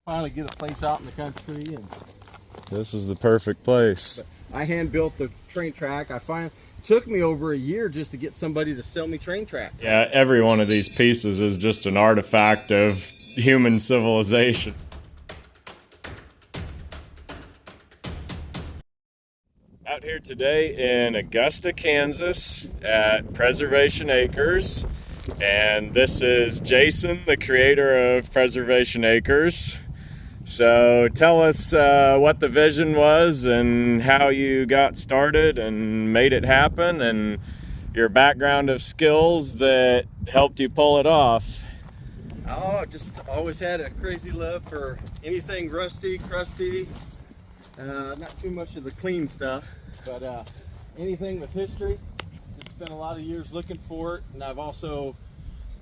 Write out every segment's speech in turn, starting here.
finally get a place out in the country. And This is the perfect place. I hand built the train track. It took me over a year just to get somebody to sell me train track. Yeah, every one of these pieces is just an artifact of human civilization. Out here today in Augusta, Kansas at Preservation Acres. And this is Jason, the creator of Preservation Acres. So tell us what the vision was and how you got started and made it happen, and your background of skills that helped you pull it off. Oh, just always had a crazy love for anything rusty, crusty. Not too much of the clean stuff, but anything with history. Just spent a lot of years looking for it, and I've also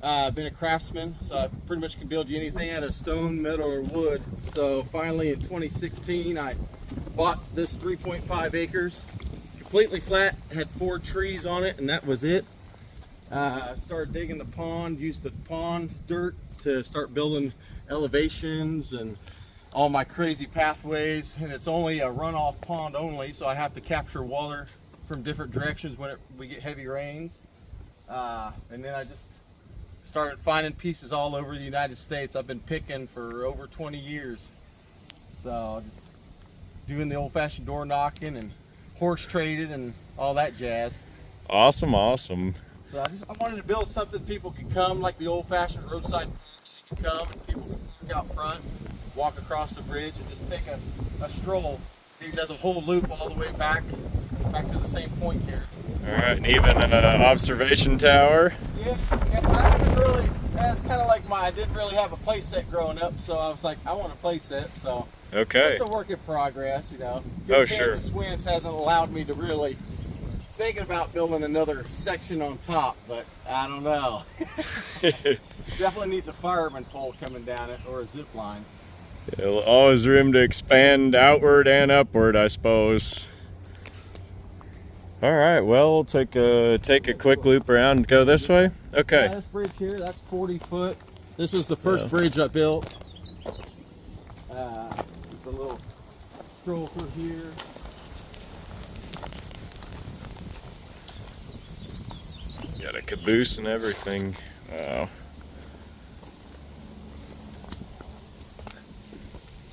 been a craftsman, so I pretty much can build you anything out of stone, metal, or wood. So finally in 2016 I bought this 3.5 acres, completely flat, had 4 trees on it, and that was it. I started digging the pond, used the pond dirt to start building elevations and all my crazy pathways, and it's only a runoff pond only, so I have to capture water from different directions when we get heavy rains. And then I just started finding pieces all over the United States. I've been picking for over 20 years. So just doing the old-fashioned door knocking and horse trading and all that jazz. Awesome, awesome. So I wanted to build something people could come, like the old-fashioned roadside park, so you can come and people can park out front, walk across the bridge and just take a stroll. He does a whole loop all the way back to the same point here. All right, and even an observation tower. Yeah, I haven't really, that's kind of like I didn't really have a play set growing up, so I was like, I want a play set, so. Okay. It's a work in progress, you know. Oh, sure. Kansas winds hasn't allowed me to really thinking about building another section on top, but I don't know. Definitely needs a fireman pole coming down it or a zip line. Always room to expand outward and upward, I suppose. All right, well, we'll take a quick loop around and go this way. Okay. Yeah, this bridge here, that's 40 foot. This was the first bridge I built. Just a little stroll through here. Got a caboose and everything. Wow.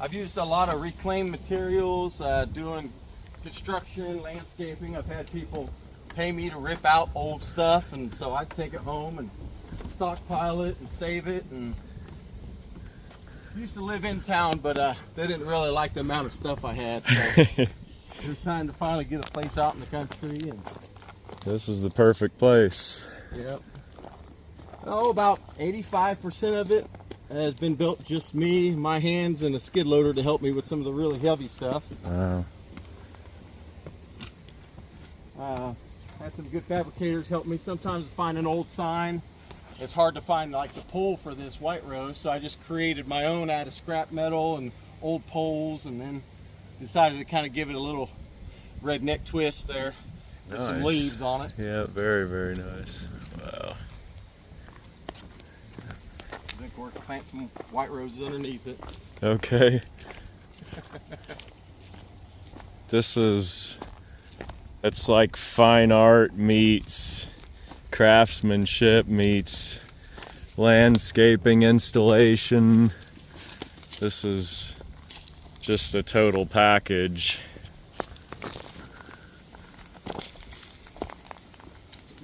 I've used a lot of reclaimed materials, doing construction, landscaping. I've had people pay me to rip out old stuff, and so I take it home and stockpile it and save it. And used to live in town, but they didn't really like the amount of stuff I had. So it was time to finally get a place out in the country. And This is the perfect place. yep. Oh, about 85% of it has been built just me, my hands, and a skid loader to help me with some of the really heavy stuff. Wow. Had some good fabricators help me sometimes find an old sign. It's hard to find like the pole for this white rose, so I just created my own out of scrap metal and old poles, and then decided to kind of give it a little redneck twist there with some Nice. leaves on it. Yeah, very, very nice. Wow. And of course I plant some white roses underneath it. Okay. It's like fine art meets craftsmanship meets landscaping installation. This is just a total package.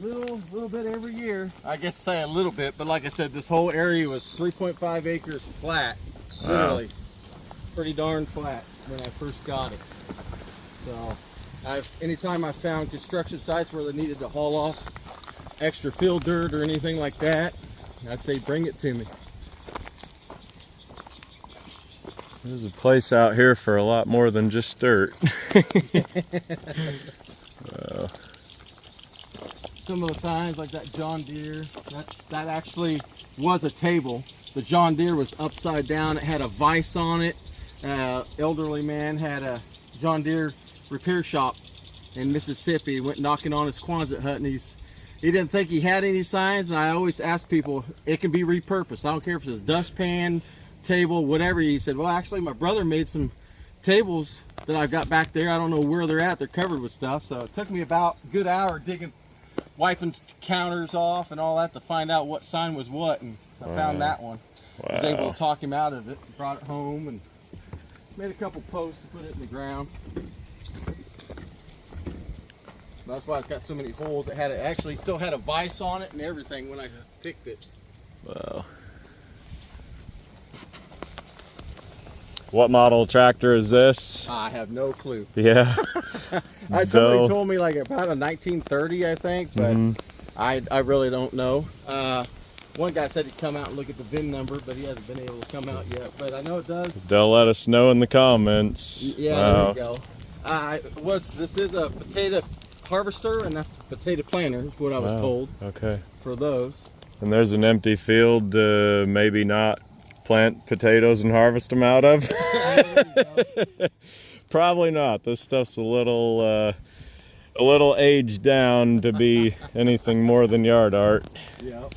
Little bit every year. I guess say a little bit, but like I said, this whole area was 3.5 acres flat. Wow. Literally. Pretty darn flat when I first got it. So anytime I found construction sites where they needed to haul off extra fill dirt or anything like that, I say bring it to me. There's a place out here for a lot more than just dirt. Wow. Some of the signs like that John Deere, that actually was a table. The John Deere was upside down. It had a vise on it. Elderly man had a John Deere repair shop in Mississippi. Went knocking on his Quonset hut, and he didn't think he had any signs. And I always ask people, it can be repurposed. I don't care if it's a dustpan, table, whatever. He said, well, actually, my brother made some tables that I've got back there. I don't know where they're at. They're covered with stuff. So it took me about a good hour digging, wiping counters off and all that to find out what sign was what. And I found that one. I was able to talk him out of it, brought it home, and made a couple posts to put it in the ground. That's why it's got so many holes. It had actually still had a vise on it and everything when I picked it. Wow. What model tractor is this? I have no clue. Yeah. Somebody told me like about a 1930, I think, but I really don't know. One guy said he'd come out and look at the VIN number, but he hasn't been able to come out yet. But I know it does. They'll let us know in the comments. Yeah, wow. There we go. This is a potato harvester, and that's a potato planter, is what I was told. Okay. For those. And there's an empty field to maybe not plant potatoes and harvest them out of. Probably not. This stuff's a little aged down to be anything more than yard art. Yep.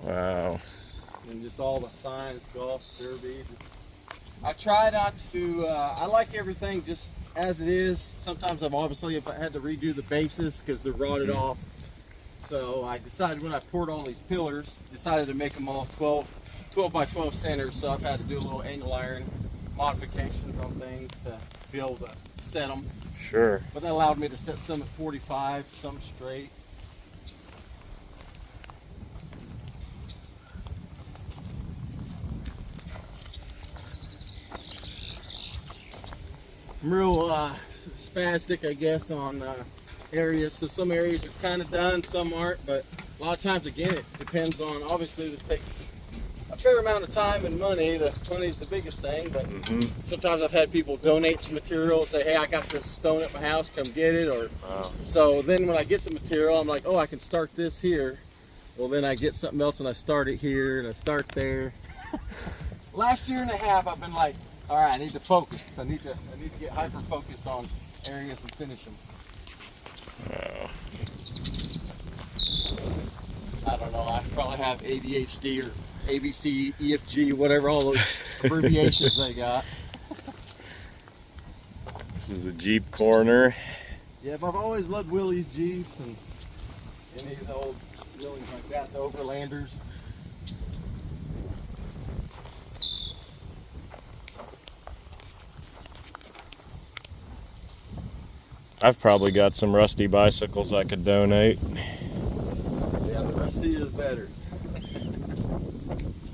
Wow. And just all the signs, golf, derby. I try not to. I like everything just as it is. Sometimes I've obviously if I had to redo the bases because they're rotted off. So I decided when I poured all these pillars, decided to make them all 12 by 12 centers. So I've had to do a little angle iron modifications on things to be able to set them. Sure. But that allowed me to set some at 45, some straight. I'm real spastic, I guess, on areas. So some areas are kind of done, some aren't. But a lot of times, again, it depends on. Obviously, this takes a fair amount of time and money. The money's the biggest thing. But sometimes I've had people donate some material, say, "Hey, I got this stone at my house. Come get it." Or so then when I get some material, I'm like, "Oh, I can start this here." Well, then I get something else and I start it here and I start there. Last year and a half, I've been like, all right, I need to focus. I need to get hyper focused on areas and finish them. Wow. I don't know. I probably have ADHD or ABC, EFG, whatever all those abbreviations they got. This is the Jeep corner. Yeah, but I've always loved Willys Jeeps and any of the old Willys like that, the Overlanders. I've probably got some rusty bicycles I could donate. Yeah, the rusty is better.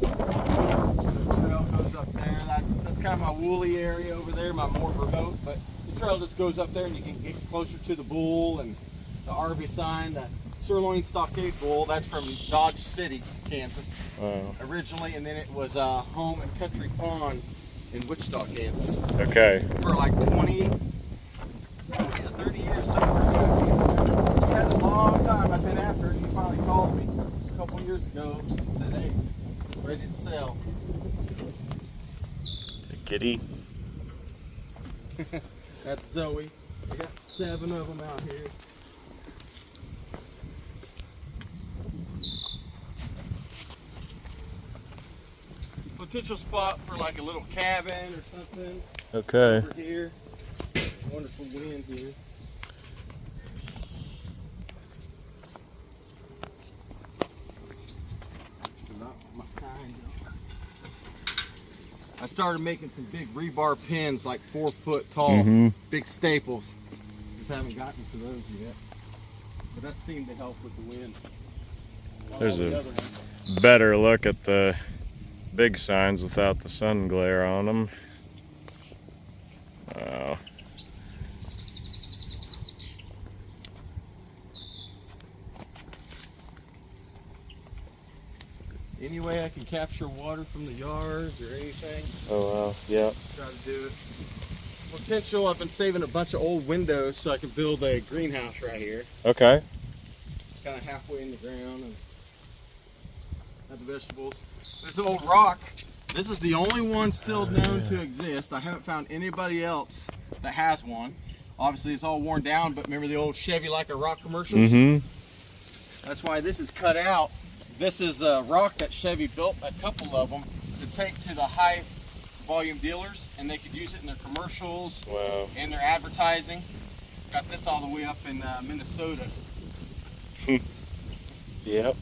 The trail goes up there. That's kind of my woolly area over there, my more remote. But the trail just goes up there and you can get closer to the bull and the RV sign, the sirloin stockade bull. That's from Dodge City, Kansas, originally. And then it was home at Country Pond in Wichita, Kansas. Okay. For like 20 to 30 years somewhere. He had a long time I've been after it. He finally called me a couple years ago and said, hey, ready to sell. The kitty. That's Zoe. I got 7 of them out here. Potential spot for like a little cabin or something. Okay. Over here. Wonderful wind here. Not my sign though. I started making some big rebar pins, like 4 foot tall, big staples. Just haven't gotten to those yet. But that seemed to help with the wind. There's a better look at the big signs without the sun glare on them. Wow. Any way I can capture water from the yards or anything. Oh wow, yeah. Try to do it. Potential, I've been saving a bunch of old windows so I can build a greenhouse right here. Okay. Kind of halfway in the ground and have the vegetables. This old rock, this is the only one still known to exist. I haven't found anybody else that has one. Obviously it's all worn down, but remember the old Chevy Like a Rock commercials? That's why this is cut out. This is a rock that Chevy built a couple of them to take to the high volume dealers, and they could use it in their commercials. Wow. And their advertising. Got this all the way up in Minnesota. Yep.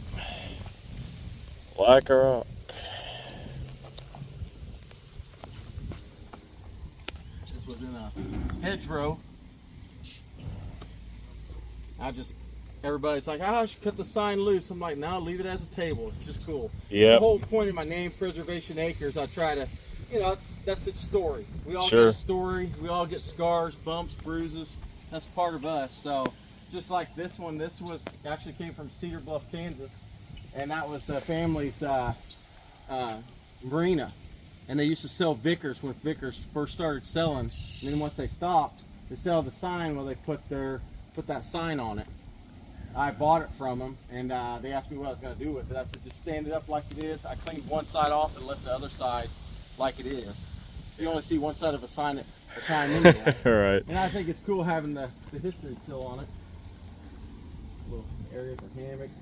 Like a rock. This was in a hedgerow. Everybody's like, I should cut the sign loose. I'm like, no, leave it as a table. It's just cool. Yep. The whole point of my name, Preservation Acres, I try to, that's its story. We all Sure. get a story. We all get scars, bumps, bruises. That's part of us. So just like this one, this was actually came from Cedar Bluff, Kansas. And that was the family's marina. And they used to sell Vickers when Vickers first started selling. And then once they stopped, instead of the sign, well, they put that sign on it. I bought it from them, and they asked me what I was going to do with it. I said, just stand it up like it is. I cleaned one side off and left the other side like it is. You only see one side of a sign at a time anyway. Right. And I think it's cool having the history still on it. Little area for hammocks.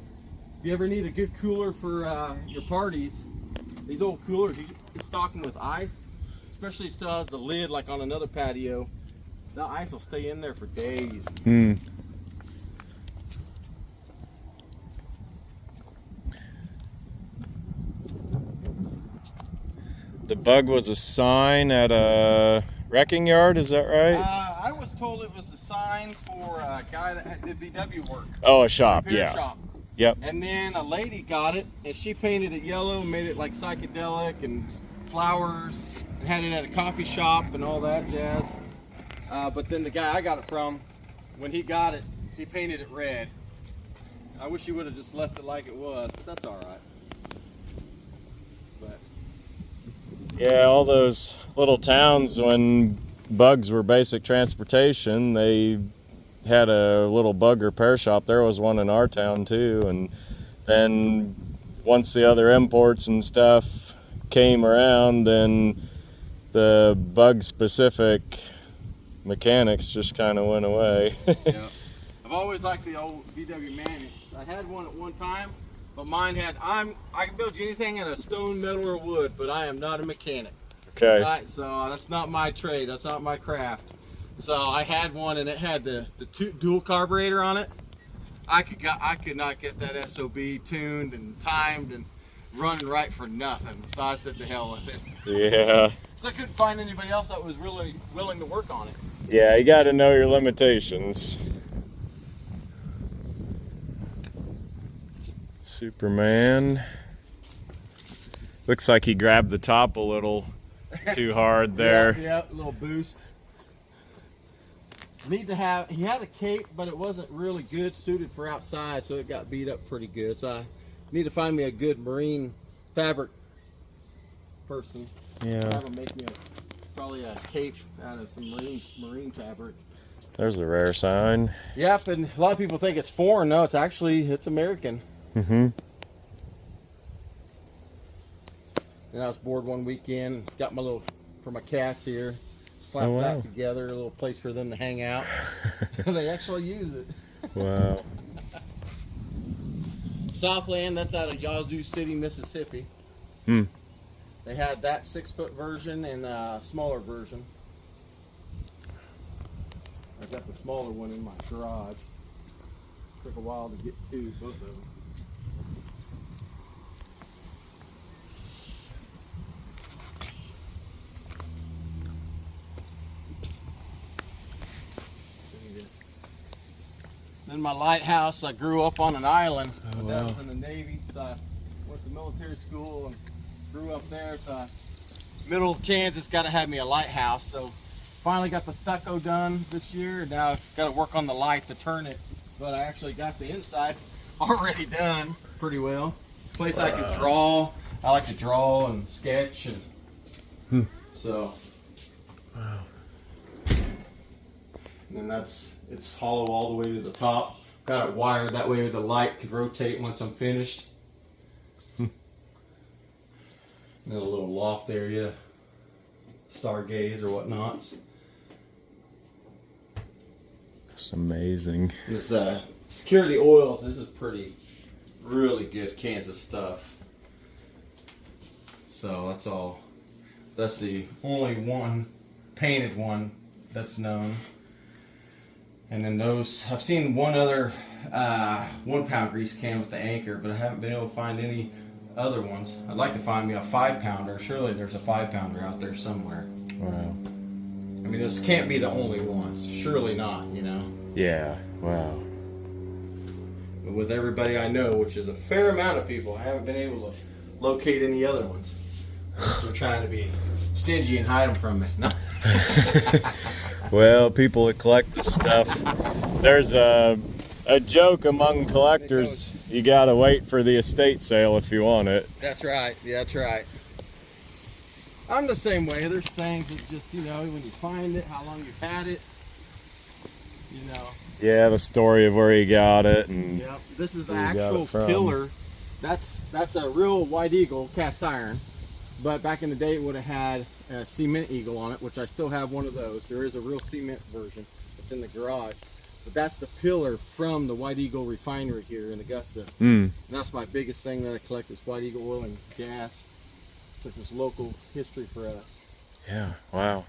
If you ever need a good cooler for your parties, these old coolers, you stock them with ice, especially if it still has the lid like on another patio. The ice will stay in there for days. The bug was a sign at a wrecking yard, is that right? I was told it was the sign for a guy that did VW work. Oh, a shop, Repair yeah. shop. Yep. And then a lady got it, and she painted it yellow, made it like psychedelic and flowers, and had it at a coffee shop and all that jazz. But then the guy I got it from, when he got it, he painted it red. I wish he would have just left it like it was, but that's all right. But Yeah, all those little towns, when bugs were basic transportation, they had a little bug repair shop. There was one in our town too, and then once the other imports and stuff came around, then the bug specific mechanics just kind of went away. yeah, I've always liked the old VW Manics. I had one at one time, but mine had, I can build you anything out of stone, metal, or wood, but I am not a mechanic. Okay. Right, so that's not my trade, that's not my craft. So I had one, and it had the dual carburetor on it. I could not get that SOB tuned and timed and running right for nothing. So I said to hell with it. Yeah. So I couldn't find anybody else that was really willing to work on it. Yeah, you got to know your limitations. Superman. Looks like he grabbed the top a little too hard there. Yeah, a little boost. He had a cape, but it wasn't really good suited for outside, so it got beat up pretty good. So I need to find me a good marine fabric person. Yeah. Have him make me probably a cape out of some marine fabric. There's a rare sign. Yep, and a lot of people think it's foreign. No, it's American. Mm-hmm. And I was bored one weekend, got for my cats here, slapped Oh, wow. that together, a little place for them to hang out. They actually use it. Wow. Southland, that's out of Yazoo City, Mississippi. Hmm. They had that 6-foot version and a smaller version. I got the smaller one in my garage. Took a while to get to both of them. Then my lighthouse, I grew up on an island. Oh, My dad wow. was in the Navy, so I went to military school and grew up there. So middle of Kansas, got to have me a lighthouse. So finally got the stucco done this year. Now I've got to work on the light to turn it. But I actually got the inside already done pretty well. Place I can draw. I like to draw and sketch, and so. Wow. And then it's hollow all the way to the top. Got it wired that way the light could rotate once I'm finished. And then a little loft area, stargaze or whatnot. It's amazing. This security oils, this is pretty really good Kansas stuff. So that's all. That's the only one painted one that's known. And then those, I've seen one other 1 pound grease can with the anchor, but I haven't been able to find any other ones. I'd like to find me a 5 pounder. Surely there's a 5 pounder out there somewhere. Wow. I mean, this can't be the only ones. Surely not, you know? Yeah, wow. But with everybody I know, which is a fair amount of people, I haven't been able to locate any other ones. Unless they're trying to be stingy and hide them from me. No. Well, people that collect this stuff, there's a joke among collectors. You gotta wait for the estate sale if you want it. That's right. Yeah, that's right. I'm the same way. There's things that just, you know, when you find it, how long you've had it, you know. Yeah, the story of where you got it, and Yep. This is the where you got actual it from. pillar. That's a real White Eagle cast iron. But back in the day, it would have had a cement eagle on it, which I still have one of those. There is a real cement version. It's in the garage. But that's the pillar from the White Eagle refinery here in Augusta. And that's my biggest thing that I collect is White Eagle oil and gas, since it's local history for us. yeah, wow.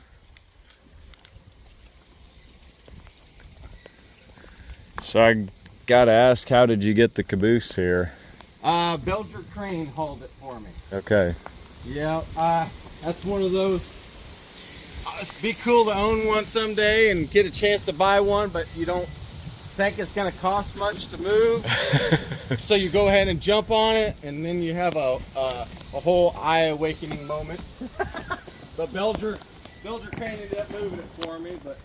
So I gotta ask, how did you get the caboose here? Belger Crane hauled it for me. Okay. Yeah, that's one of those. It'd be cool to own one someday and get a chance to buy one, but you don't think it's going to cost much to move. So you go ahead and jump on it, and then you have a whole eye-awakening moment. But Belger Crane ended up moving it for me, but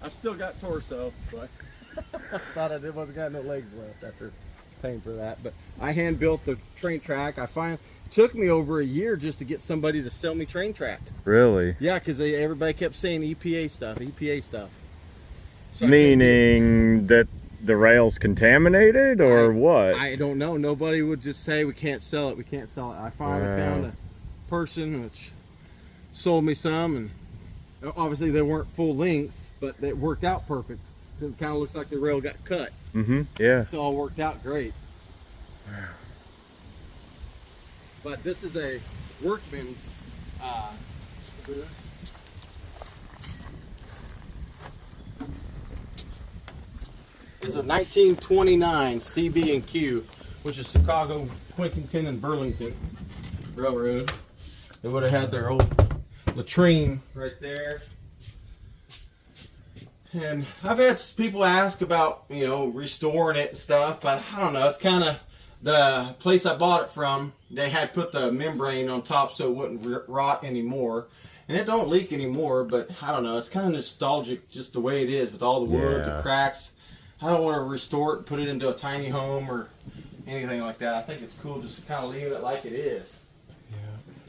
I've still got torso, but I thought I wasn't got no legs left after paying for that. But I hand built the train track. Took me over a year just to get somebody to sell me train track. Really? Yeah, because everybody kept saying EPA stuff. So Meaning that the rail's contaminated, or what? I don't know. Nobody would just say we can't sell it. I finally found a person which sold me some, and obviously they weren't full lengths, but it worked out perfect. It kind of looks like the rail got cut. Yeah. So it all worked out great. But this is a workman's caboose. This is a 1929 CB&Q, which is Chicago, Quintington, and Burlington Railroad. They would have had their old latrine right there. And I've had people ask about, you know, restoring it and stuff, but I don't know. It's kind of the place I bought it from. They had put the membrane on top so it wouldn't rot anymore. And it don't leak anymore, but I don't know. It's kind of nostalgic just the way it is with all the wood, the cracks. I don't want to restore it and put it into a tiny home or anything like that. I think it's cool just kind of leaving it like it is.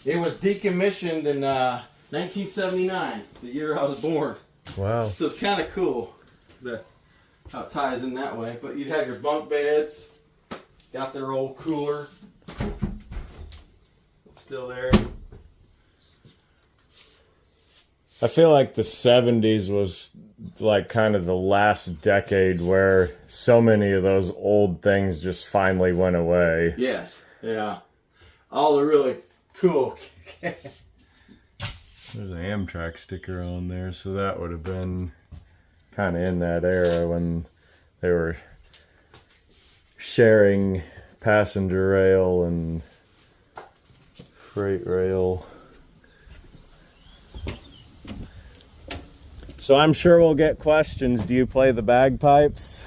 Yeah. It was decommissioned in 1979, the year I was born. Wow. So it's kind of cool that how it ties in that way. But you'd have your bunk beds, got their old cooler. It's still there. I feel like the 70s was like kind of the last decade where so many of those old things just finally went away. Yes. Yeah. All the really cool. There's an Amtrak sticker on there, so that would have been kind of in that era when they were sharing passenger rail and freight rail. So I'm sure we'll get questions. Do you play the bagpipes?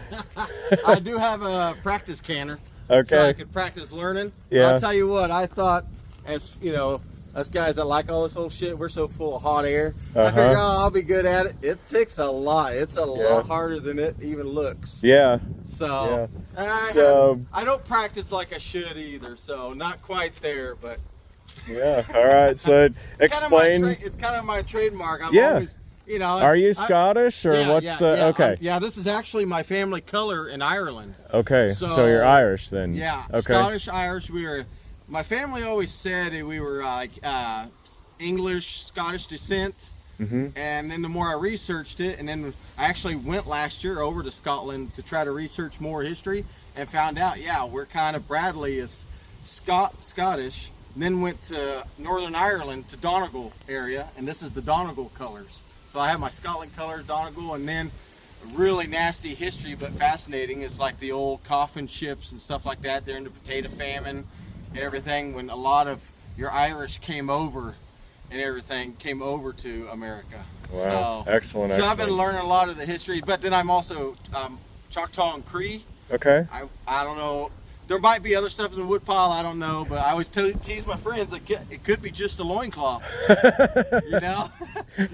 I do have a practice canner. Okay. So I could practice learning. Yeah. I'll tell you what, I thought, as you know, us guys that like all this old shit, we're so full of hot air. I figure, oh, I'll be good at it. It takes a lot. It's a lot harder than it even looks. Yeah. So, I don't practice like I should either. So not quite there, but yeah. All right. So explain. It's kind of my trademark. I'm Yeah. always, you know. Are you Scottish or what's the? Okay. Yeah, this is actually my family color in Ireland. Okay. So you're Irish then. Yeah. Okay. Scottish, Irish. My family always said we were like English, Scottish descent, And then the more I researched it, and then I actually went last year over to Scotland to try to research more history, and found out, yeah, we're kind of, Bradley is Scottish, and then went to Northern Ireland to Donegal area, and this is the Donegal colors. So I have my Scotland colors, Donegal, and then really nasty history but fascinating is like the old coffin ships and stuff like that during the potato famine and everything, when a lot of your Irish came over and everything came over to America. Wow. So, Excellent. So I've been learning a lot of the history, but then I'm also Choctaw and Cree. Okay. I don't know. There might be other stuff in the woodpile, I don't know, but I always tease my friends, like, it could be just a loincloth. You know?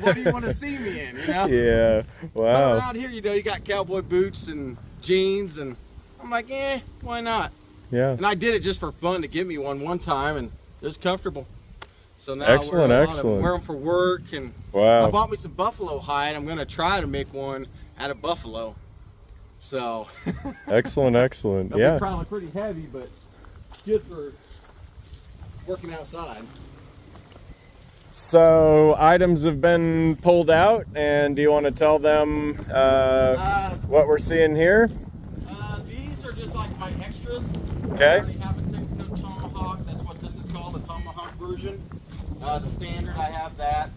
What do you want to see me in, you know? Yeah, wow. But around here, you know, you got cowboy boots and jeans, and I'm like, why not? Yeah. And I did it just for fun to get me one time, and it was comfortable. So now Excellent, I excellent. wear them for work, and Wow. I bought me some buffalo hide. I'm going to try to make one out of buffalo. So Excellent, excellent. They'll Yeah. be probably pretty heavy, but good for working outside. So items have been pulled out, and do you want to tell them what we're seeing here? These are just like my extras. Okay. I already have a Texaco Tomahawk. That's what this is called, the Tomahawk version. The standard, I have that.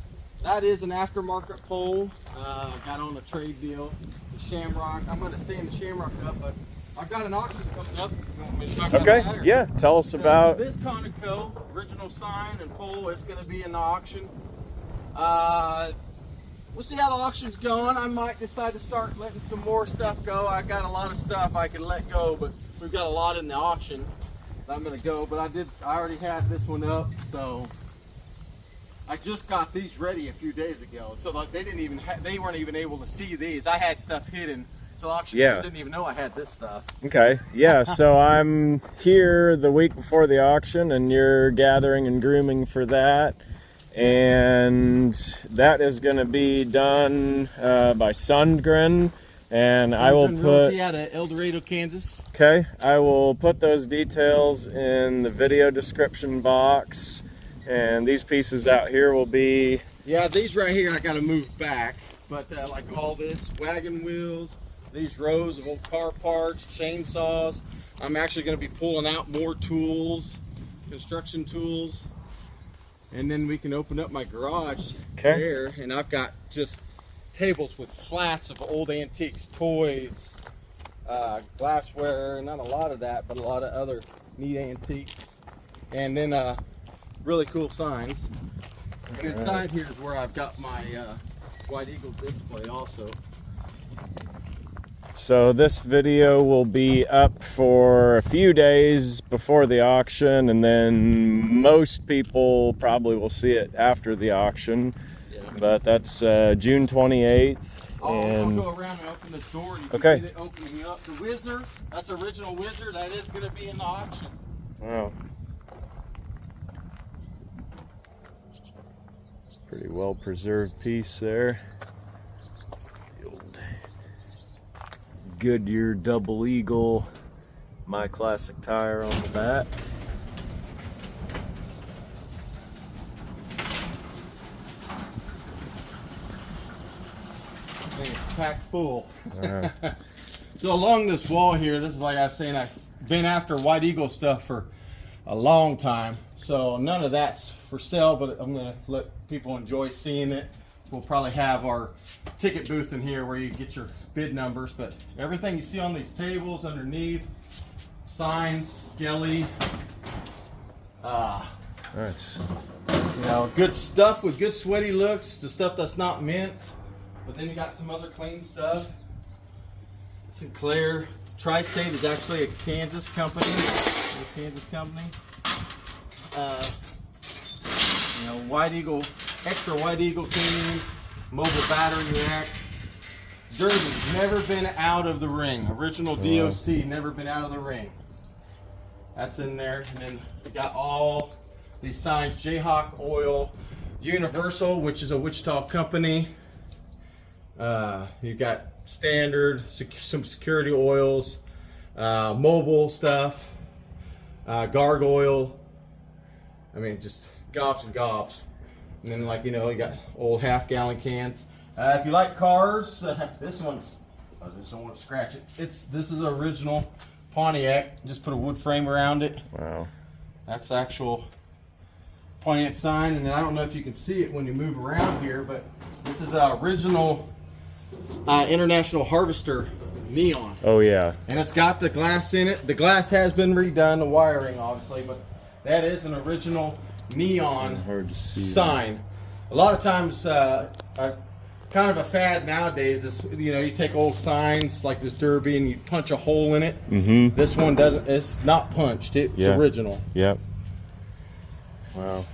That is an aftermarket pole. Got on a trade deal. The Shamrock. I'm going to stay in the Shamrock up, but I've got an auction coming up. You want me to talk about that, or? Yeah. Tell us about. This Conoco original sign and pole is going to be in the auction. We'll see how the auction's going. I might decide to start letting some more stuff go. I got a lot of stuff I can let go, but we've got a lot in the auction that I'm going to go. But I already had this one up, so I just got these ready a few days ago. So like they weren't even able to see these. I had stuff hidden, so auctioneers didn't even know I had this stuff. Okay, yeah, so I'm here the week before the auction, and you're gathering and grooming for that. And that is going to be done by Sundgren, and I will put out of El Dorado, Kansas. Okay, I will put those details in the video description box, and these pieces out here will be. Yeah, these right here I got to move back, but like all this wagon wheels, these rows of old car parts, chainsaws. I'm actually going to be pulling out more tools, construction tools. And then we can open up my garage there, and I've got just tables with flats of old antiques, toys, glassware, not a lot of that, but a lot of other neat antiques. And then really cool signs. And inside here is where I've got my White Eagle display also. So this video will be up for a few days before the auction, and then most people probably will see it after the auction. Yeah. But that's June 28th. I'll go around and open this door, and you can get it opening up. The Wizard, that's the original Wizard, that is going to be in the auction. Wow. Pretty well preserved piece there. Goodyear Double Eagle, my classic tire on the back. I think it's packed full. So along this wall here, this is like I was saying, I've been after White Eagle stuff for a long time. So none of that's for sale, but I'm going to let people enjoy seeing it. We'll probably have our ticket booth in here where you get your bid numbers, but everything you see on these tables underneath, signs, skelly, Nice. you know, good stuff with good sweaty looks, the stuff that's not mint, but then you got some other clean stuff. Sinclair Tri-State is actually a Kansas company, you know, White Eagle, extra White Eagle cans, mobile battery rack. Derby's never been out of the ring. Original DOC, never been out of the ring. That's in there. And then we got all these signs, Jayhawk Oil, Universal, which is a Wichita company. You got standard, some security oils, mobile stuff, gargoyle. I mean, just gobs and gobs. And then, like, you know, you got old half-gallon cans. If you like cars, this one's, I just don't want to scratch it. This is original Pontiac. Just put a wood frame around it. Wow. That's actual Pontiac sign. And then I don't know if you can see it when you move around here, but this is original International Harvester neon. Oh yeah. And it's got the glass in it. The glass has been redone, the wiring obviously, but that is an original neon hard to see sign. A lot of times, kind of a fad nowadays is, you know, you take old signs like this Derby and you punch a hole in it. Mm-hmm. This one doesn't. It's not punched. It's original. Yep. Wow.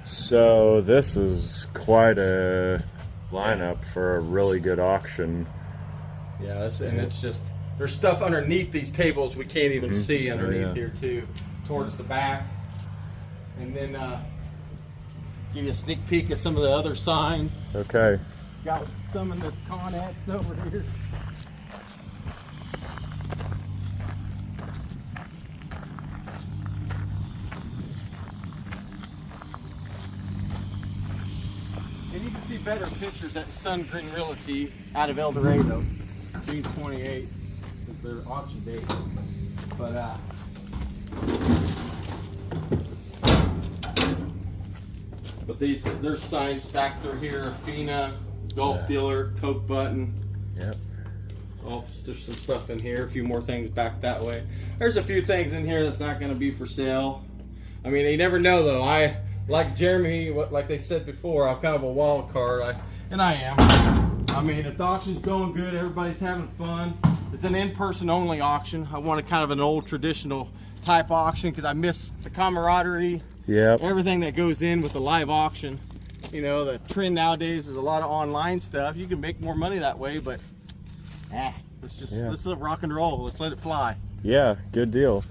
So this is quite a lineup for a really good auction. Yeah, and it's just, there's stuff underneath these tables we can't even see underneath here too, towards the back. And then give you a sneak peek of some of the other signs. Okay. Got some in this Connex over here. And you can see better pictures at Sun Green Realty out of El Dorado, June 28th is their auction date. But there's signs stacked through here: Afina, Golf Dealer, Coke Button. Yep. There's some stuff in here. A few more things back that way. There's a few things in here that's not going to be for sale. I mean, you never know though. I like Jeremy, like they said before, I'm kind of a wild card, and I am. I mean, if the auction's going good, everybody's having fun. It's an in-person only auction. I want a kind of an old traditional type auction because I miss the camaraderie. Yep. Everything that goes in with the live auction. You know, the trend nowadays is a lot of online stuff. You can make more money that way, but let's is rock and roll. Let's let it fly. Yeah, good deal.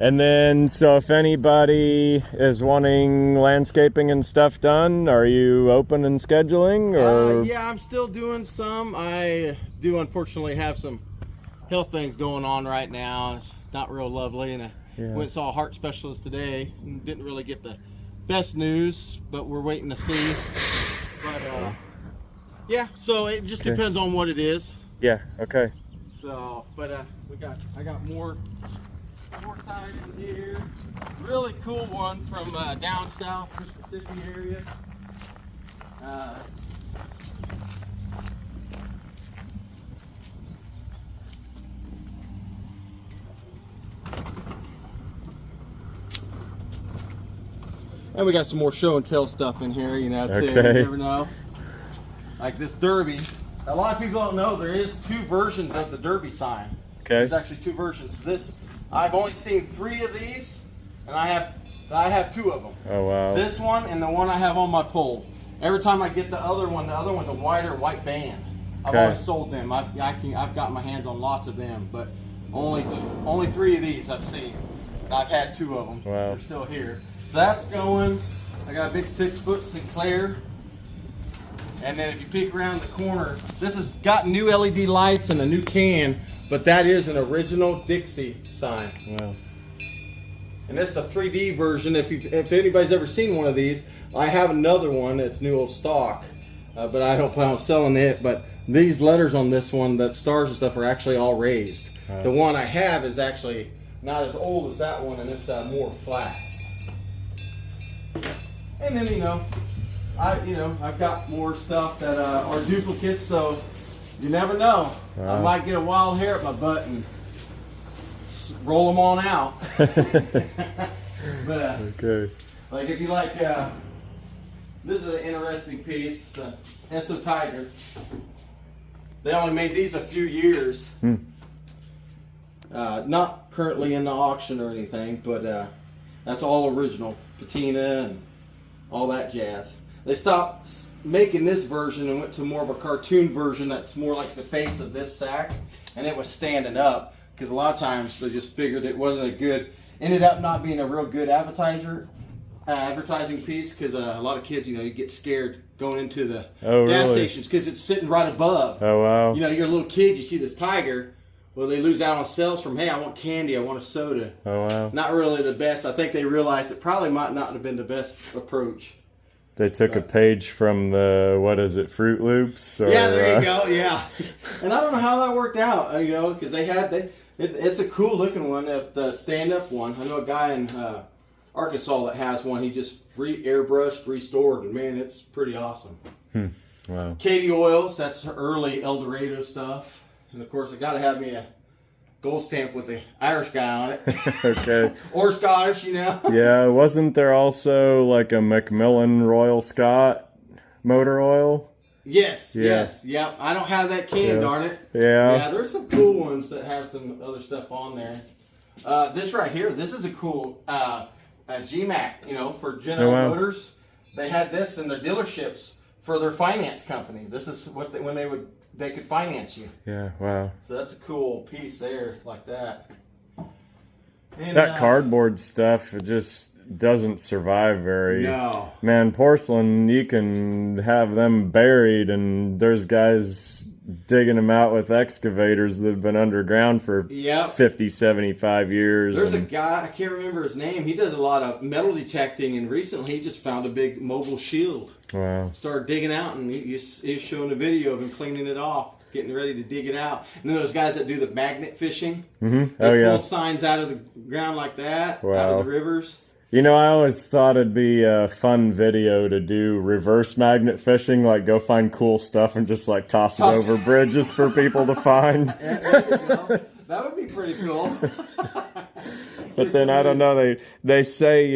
And then, so if anybody is wanting landscaping and stuff done, are you open and scheduling? Or? Yeah, I'm still doing some. I do unfortunately have some health things going on right now. It's not real lovely, and I went and saw a heart specialist today and didn't really get the best news, but we're waiting to see. But yeah, so it just depends on what it is. Yeah, okay. So, but I got more signs in here. Really cool one from down south, Mississippi area. And we got some more show and tell stuff in here, you know, too. You never know. Like this Derby. A lot of people don't know there is two versions of the Derby sign. Okay. There's actually two versions. I've only seen 3 of these, and I have 2 of them. Oh wow. This one and the one I have on my pole. Every time I get the other one's a wider white band. I've always sold them. I've got my hands on lots of them, but only 3 of these I've seen. And I've had 2 of them. Wow. They're still here. So that's going. I got a big 6-foot Sinclair. And then if you peek around the corner, this has got new LED lights and a new can, but that is an original Dixie sign. Wow. And this is a 3D version. If anybody's ever seen one of these, I have another one that's new old stock, but I don't plan on selling it. But these letters on this one, the stars and stuff, are actually all raised. Wow. The one I have is actually not as old as that one, and it's more flat. And then I've got more stuff that are duplicates, so you never know. Wow. I might get a wild hair at my butt and roll them on out. But okay. Like if you like, this is an interesting piece, the Esso Tiger. They only made these a few years. Not currently in the auction or anything, but that's all original, patina and all that jazz. They stopped making this version and went to more of a cartoon version that's more like the face of this sack, and it was standing up because a lot of times they just figured it wasn't ended up not being a real good advertising piece because a lot of kids, you get scared going into the gas stations because it's sitting right above. Oh wow. You're a little kid, you see this tiger. Well, they lose out on sales from, hey, I want candy, I want a soda. Oh wow. Not really the best. I think they realized it probably might not have been the best approach. They took a page from the, what is it, Fruit Loops? Or, yeah, there you go. Yeah, and I don't know how that worked out. Because it's a cool looking one, the stand up one. I know a guy in Arkansas that has one. He just airbrushed, restored, and man, it's pretty awesome. Wow. Katie Oils, that's early El Dorado stuff, and of course I got to have me a gold stamp with the Irish guy on it. Okay. Or Scottish, you know. Yeah, wasn't there also like a Macmillan Royal Scot motor oil? Yes, yes, yep. I don't have that can, darn it. Yeah. Yeah, there's some cool ones that have some other stuff on there. This right here, this is a cool GMAC, for General Motors. They had this in their dealerships for their finance company. This is what they could finance you. Yeah, wow. So that's a cool piece there, like that. And, that cardboard stuff, it just doesn't survive very. No. Man, porcelain, you can have them buried, and there's guys digging them out with excavators that have been underground for 50, 75 years. There's a guy, I can't remember his name, he does a lot of metal detecting, and recently he just found a big mobile shield. Wow. Started digging out, and he's showing a video of him cleaning it off, getting ready to dig it out. And then those guys that do the magnet fishing, they pull signs out of the ground like that, out of the rivers. I always thought it'd be a fun video to do reverse magnet fishing, like go find cool stuff and just like toss it over bridges for people to find. Yeah, there you go. That would be pretty cool. But then I don't know. They say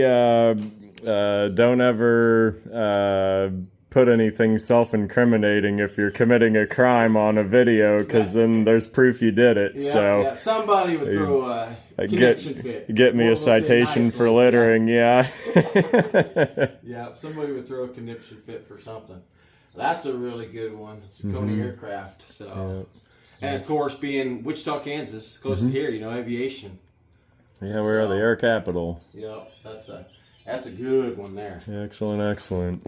don't ever put anything self-incriminating if you're committing a crime on a video, because then there's proof you did it. So somebody would throw a conniption fit. Get me a citation for littering. Yeah. Yeah, somebody would throw a conniption fit for something. That's a really good one. It's Coney Aircraft. So, and of course, being Wichita, Kansas, close to here, aviation. Yeah, we are the air capital. Yeah, that's a good one there. Excellent, excellent.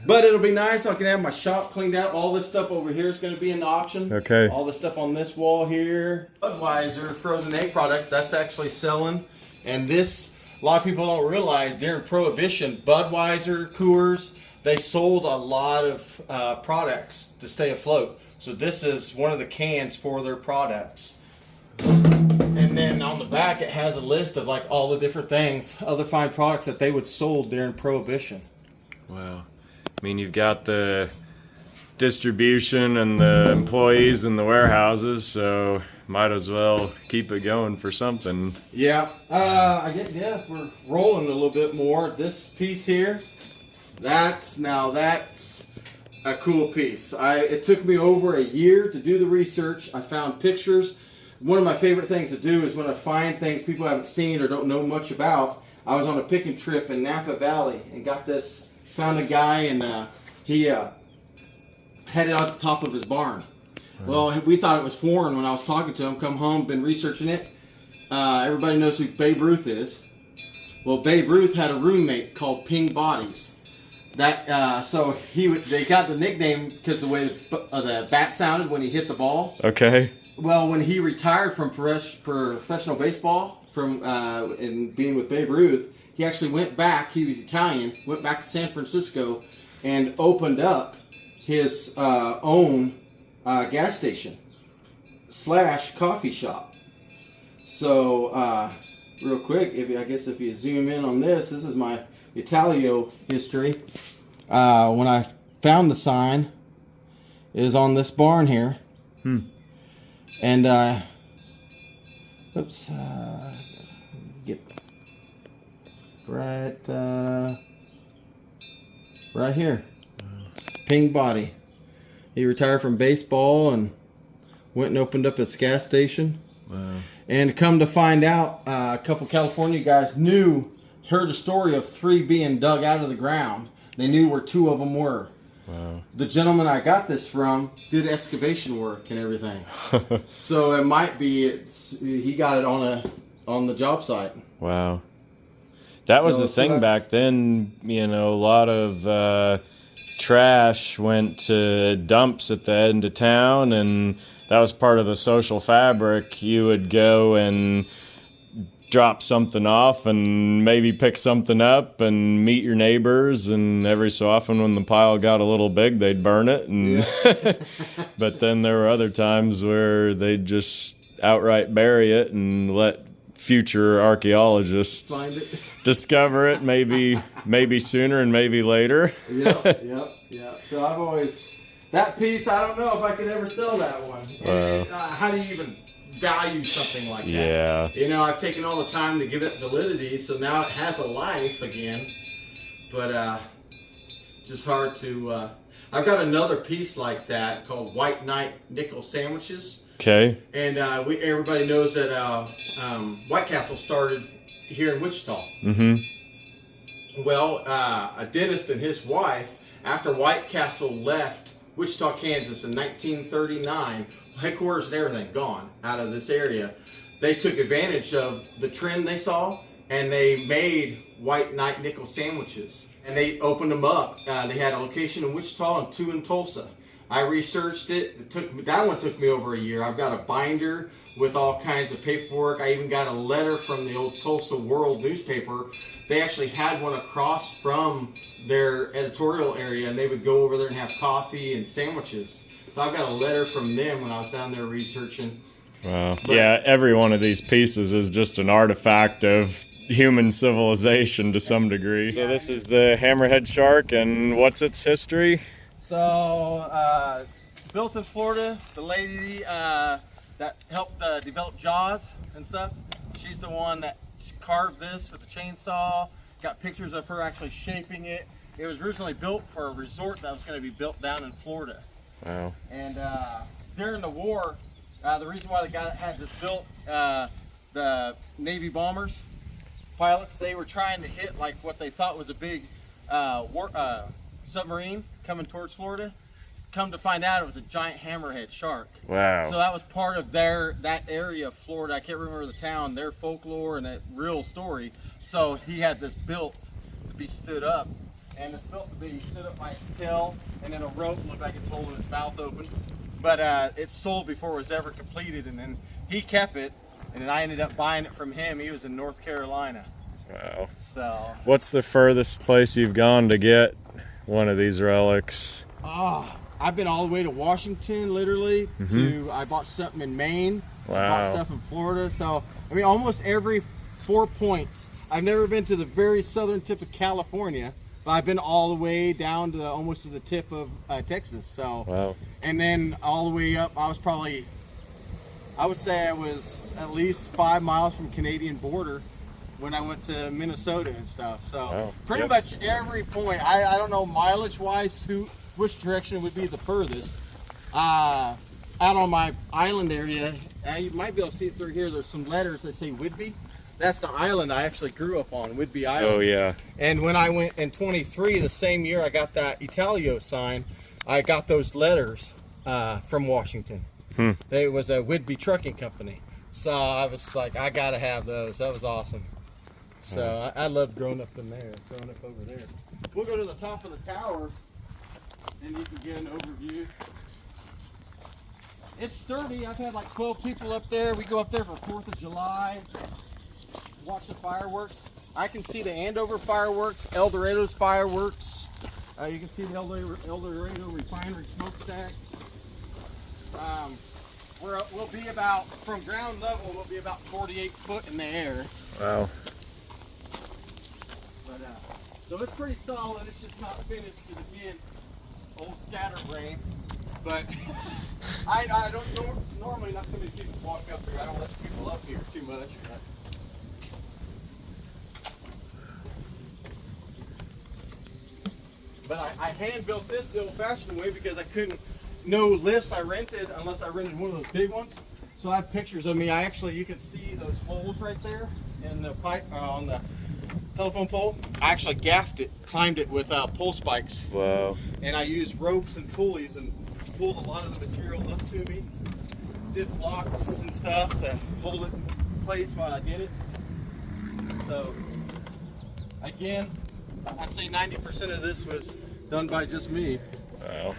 But it'll be nice. I can have my shop cleaned out. All this stuff over here is going to be in the auction. Okay. All the stuff on this wall here. Budweiser frozen egg products, that's actually selling. And this, a lot of people don't realize, during Prohibition, Budweiser, Coors, they sold a lot of products to stay afloat. So this is one of the cans for their products. And then on the back, it has a list of like all the different things, other fine products that they would sold during Prohibition. Wow. I mean, you've got the distribution and the employees in the warehouses, so might as well keep it going for something. Yeah. I guess, if we're rolling a little bit more, this piece here, that's a cool piece. It took me over a year to do the research. I found pictures. One of my favorite things to do is when I find things people haven't seen or don't know much about. I was on a picking trip in Napa Valley and got this. Found a guy, and he had it on the top of his barn. Well, we thought it was foreign when I was talking to him. Come home, been researching it. Everybody knows who Babe Ruth is. Well, Babe Ruth had a roommate called Ping Bodies. So they got the nickname because the way the bat sounded when he hit the ball. Okay. Well, when he retired from professional baseball and being with Babe Ruth, he actually went back. He was Italian. Went back to San Francisco and opened up his own gas station / coffee shop. So, real quick, if you zoom in on this is my Italio history. When I found the sign, it was on this barn here. And get right here. Ping Body. He retired from baseball and went and opened up his gas station. Wow. And come to find out, a couple California guys heard a story of 3 being dug out of the ground. They knew where 2 of them were. Wow. The gentleman I got this from did excavation work and everything. So it might be he got it on the job site. Wow. That was the thing back then, a lot of trash went to dumps at the end of town, and that was part of the social fabric. You would go and drop something off and maybe pick something up and meet your neighbors, and every so often when the pile got a little big they'd burn it, and but then there were other times where they'd just outright bury it and let future archaeologists Find it. discover it, maybe sooner and maybe later. Yep. So I've always, that piece, I don't know if I could ever sell that one. How do you even value something like that? Yeah. You know, I've taken all the time to give it validity, so now it has a life again. But just hard to. I've got another piece like that called White Knight nickel sandwiches. Okay. And everybody knows that White Castle started here in Wichita. Mm-hmm. Well, a dentist and his wife, after White Castle left Wichita, Kansas in 1939, headquarters and everything gone out of this area, they took advantage of the trend they saw, and they made White Knight nickel sandwiches. And they opened them up. They had a location in Wichita and 2 in Tulsa. I researched it. That one took me over a year. I've got a binder with all kinds of paperwork. I even got a letter from the old Tulsa World newspaper. They actually had one across from their editorial area, and they would go over there and have coffee and sandwiches. So I've got a letter from them when I was down there researching. Wow. Yeah, every one of these pieces is just an artifact of human civilization to some degree. So this is the hammerhead shark, and what's its history? So, built in Florida, the lady that helped develop Jaws and stuff, she's the one that carved this with a chainsaw. Got pictures of her actually shaping it. It was originally built for a resort that was going to be built down in Florida. Wow. And during the war, the reason why the guy that had this built, the Navy bombers, pilots, they were trying to hit like what they thought was a big submarine coming towards Florida. Come to find out, it was a giant hammerhead shark. Wow. So that was part of that area of Florida. I can't remember the town, their folklore and that real story. So he had this built to be stood up, and it's built to be stood up by its tail, and then a rope looked like it's holding its mouth open. But it's sold before it was ever completed, and then he kept it, and then I ended up buying it from him. He was in North Carolina. Wow. So. What's the furthest place you've gone to get one of these relics? I've been all the way to Washington, literally. I bought something in Maine. Wow. I bought stuff in Florida. So, I mean, almost every 4 points. I've never been to the very southern tip of California, but I've been all the way down to almost to the tip of Texas. So, wow. And then all the way up, I would say I was at least 5 miles from Canadian border when I went to Minnesota and stuff. So, wow. Pretty much every point. I don't know mileage-wise which direction would be the furthest. Out on my island area, you might be able to see it through here, there's some letters that say Whidbey. That's the island I actually grew up on, Whidbey Island. Oh yeah. And when I went in 23, the same year I got that Italio sign, I got those letters from Washington. It was a Whidbey trucking company. So I was like, I gotta have those. That was awesome. So I loved growing up over there. We'll go to the top of the tower, and you can get an overview. It's sturdy. I've had like 12 people up there. We go up there for 4th of July, watch the fireworks. I can see the Andover fireworks, El Dorado's fireworks. You can see the El Dorado refinery smokestack. We'll be about, from ground level, we'll be about 48 foot in the air. Wow. But, so it's pretty solid. It's just not finished because, again, old scatterbrain. But I don't normally, not so many people walk up here. I don't let people up here too much. But I hand built this the old-fashioned way because I couldn't. No lifts I rented unless I rented one of those big ones. So I have pictures of me. You can see those holes right there in the pipe on the telephone pole. I actually gaffed it, climbed it with pole spikes. Wow. And I used ropes and pulleys and pulled a lot of the material up to me. Did blocks and stuff to hold it in place while I did it. So again, I'd say 90% of this was done by just me. Wow.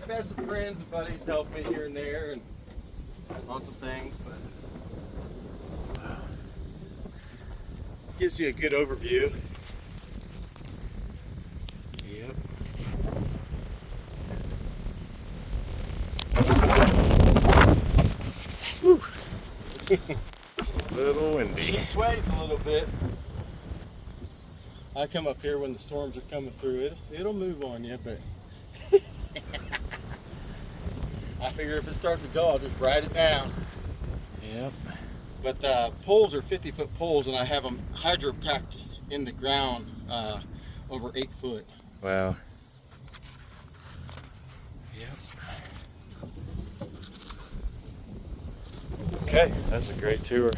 I've had some friends and buddies help me here and there, and lots of things, but gives you a good overview. Yep. It's a little windy. She sways a little bit. I come up here when the storms are coming through. It'll move on you, but I figure if it starts to go, I'll just ride it down. Yep. But the poles are 50-foot poles, and I have them hydro packed in the ground over 8 foot. Wow. Yep. Okay, that's a great tour.